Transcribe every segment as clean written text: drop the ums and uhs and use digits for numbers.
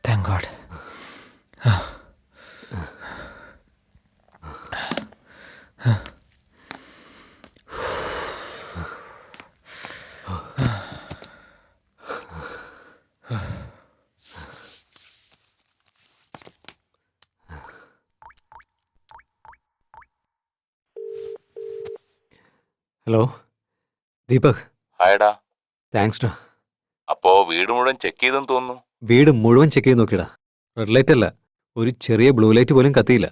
Thank God. Hello Deepak. ഹായടാ. Thanks ഡാ. അപ്പോ വീട് മുഴുവൻ ചെക്ക് ചെയ്തെന്ന് തോന്നുന്നു. വീട് മുഴുവൻ ചെക്ക് ചെയ്ത് നോക്കിയടാ. റെഡ് ലൈറ്റ് അല്ല, ഒരു ചെറിയ ബ്ലൂ ലൈറ്റ് പോലും കത്തിയില്ല.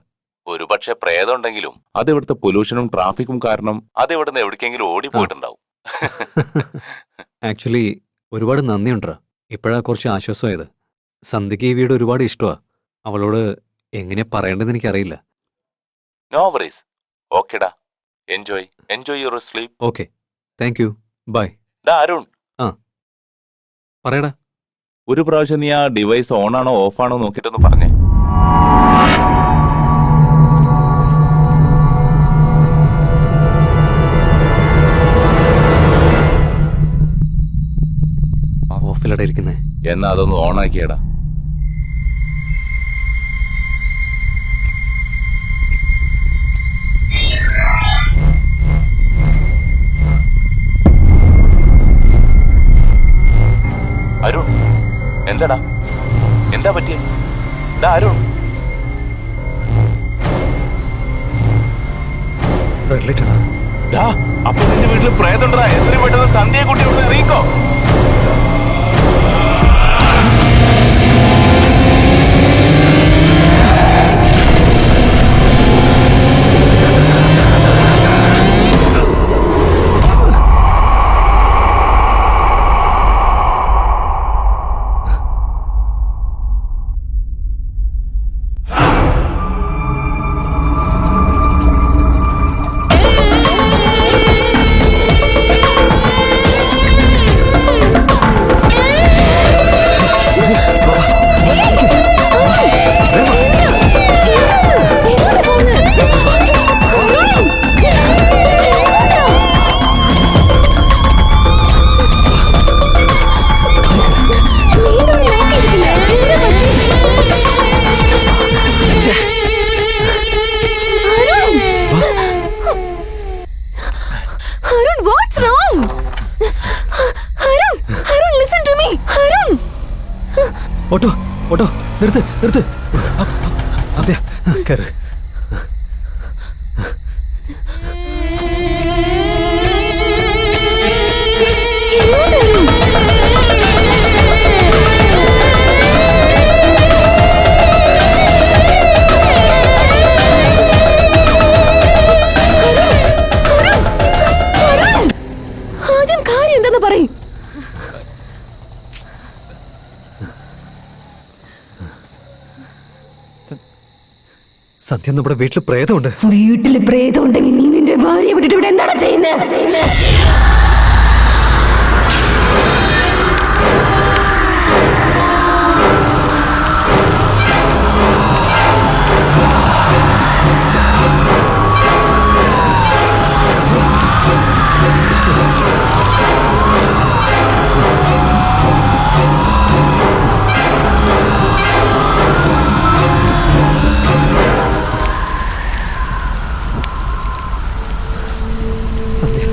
ഒരു പക്ഷെ പ്രേതം ഉണ്ടെങ്കിലും അത് ഇവിടുത്തെ പൊല്യൂഷനും ട്രാഫിക്കും കാരണം അത് ഇവിടുന്ന് എവിടേക്കെങ്കിലും ഓടിപ്പോയിട്ടുണ്ടാവും. ആക്ച്വലി ഒരുപാട് നന്ദിയുണ്ടാ. ഇപ്പോഴാ കുറച്ച് ആശ്വാസമായത്. സന്ധ്യയ്ക്ക് ഈ വീട് ഒരുപാട് ഇഷ്ടമാ. അവളോട് എങ്ങനെ പറയേണ്ടതെന്ന് എനിക്കറിയില്ല. No worries. ഓക്കെടാ. Enjoy your sleep. Okay, thank you. Bye. ഡാ അരുൺ, പറയടാ. ഒരു പ്രാവശ്യം നീ ആ ഡിവൈസ് ഓൺ ആണോ ഓഫ് ആണോ നോക്കിയിട്ടൊന്ന് പറഞ്ഞേ. ഓഫിലടാ ഇരിക്കുന്നേ. എന്നാ അതൊന്ന് ഓൺ ആക്കിയടാ. അരുൺ, എന്താടാ? എന്താ പറ്റിയ? അരുൺ, റെഡ് ലൈറ്റ് ആണോ? അപ്പൊ നിന്റെ വീട്ടിൽ പ്രേതമുണ്ടാ? എത്രയും പെട്ടെന്ന് സന്ധ്യയെ കൂട്ടി ഇവിടെ ഇറങ്ങിക്കോ. ഓട്ടോ ഓട്ടോ നിർത്ത് നിർത്ത്. സന്ധ്യ കയറ്. ആദ്യം കാര്യം എന്താന്ന് പറയും. സന്ധ്യ, നമ്മുടെ വീട്ടിൽ പ്രേതമുണ്ട്. വീട്ടില് പ്രേതം ഉണ്ടെങ്കിൽ നീ നിന്റെ ഭാര്യയെ വിട്ടിട്ട് ഇവിടെ എന്താണ് ചെയ്യുന്നത്? സന്ധ്യ,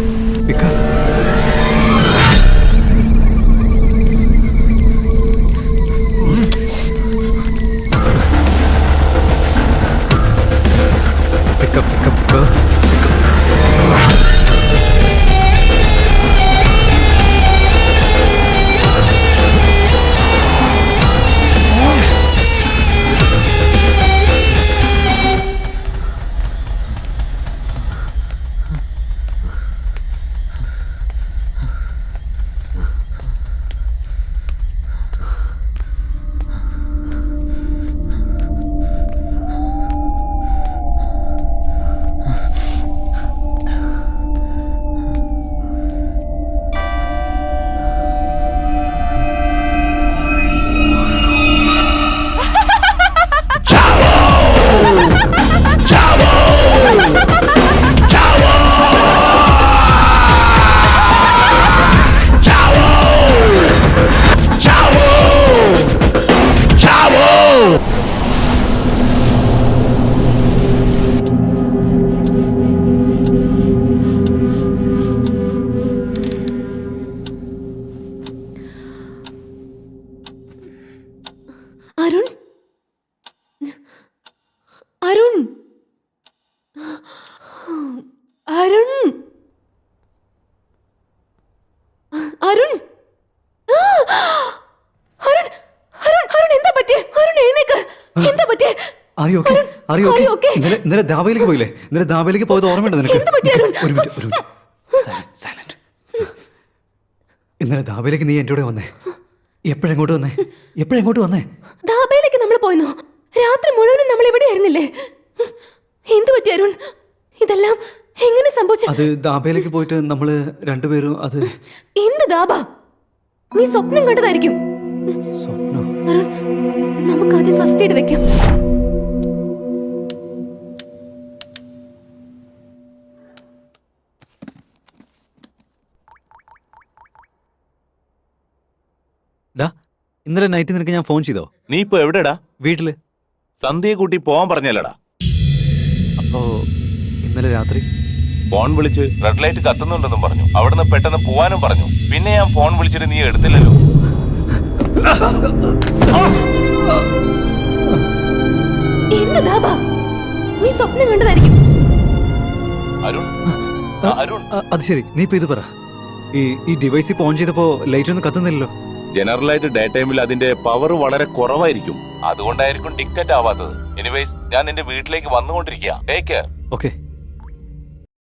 അറിയോ Are you okay? ഇന്നലെ ദാബയിലേക്ക് പോയില്ലേ? ഇന്നലെ ദാബയിലേക്ക് പോയത് ഓർമ്മയുണ്ടോ നിനക്ക്? എന്ത് പറ്റി, അരുൺ? ഒരു മിനിറ്റ്. സൈലന്റ്. ഇന്നലെ ദാബയിലേക്ക് നീ എൻ്റെ കൂടെ വന്നേ. എപ്പോഴെങ്ങോട്ട് വന്നേ? ധാബയിലേക്ക് നമ്മൾ പോയെന്നോ? രാത്രി മുഴുവനും നമ്മൾ ഇവിടെ ആയിരുന്നില്ലേ? എന്ത് പറ്റി അരുൺ? ഇതെല്ലാം എങ്ങനെ സംഭവിച്ചു? അത് ദാബയിലേക്ക് പോയിട്ട് നമ്മള് രണ്ടുപേരും അത് എന്ത് ദാബ? നീ സ്വപ്നം കണ്ടതായിരിക്കും. സ്വപ്നം. അരുൺ, നമുക്ക് ആദ്യം ഫസ്റ്റ് എയ്ഡ് വെക്കാം. ഡാ, ഇന്നലെ നൈറ്റ് നിനക്ക് ഞാൻ ഫോൺ ചെയ്തോ? നീ ഇപ്പൊ എവിടെടാ? വീട്ടില്. സന്ധ്യയെ കൂട്ടി പോവാൻ പറഞ്ഞല്ലടാ. അപ്പോ ഇന്നലെ രാത്രി ഫോൺ വിളിച്ച് റെഡ് ലൈറ്റ് കത്തുന്നുണ്ടെന്നും പറഞ്ഞു. അവിടുന്ന് പെട്ടെന്ന് പോവാനും പറഞ്ഞു. പിന്നെ ഞാൻ ഫോൺ വിളിച്ചിട്ട് നീ എടുത്തില്ലല്ലോ. എന്ത് ദാബ? നീ സ്വപ്നം കണ്ടതായിരിക്കും. അരുൺ, അരുൺ, അത് ശരി, നീ ഇപ്പൊ ഇത് പറ. ഈ ഡിവൈസ് ഇപ്പൊ ഓൺ ചെയ്തപ്പോ ലൈറ്റ് ഒന്നും കത്തുന്നില്ലല്ലോ. ജനറലായിട്ട് ഡേ ടൈമിൽ അതിന്റെ പവർ വളരെ കുറവായിരിക്കും. അതുകൊണ്ടായിരിക്കും ഡിക്റ്റേറ്റ് ആവാത്തത്. എനിവേസ്, ഞാൻ നിന്റെ വീട്ടിലേക്ക് വന്നുകൊണ്ടിരിക്കുക. Take care. ഓക്കെ.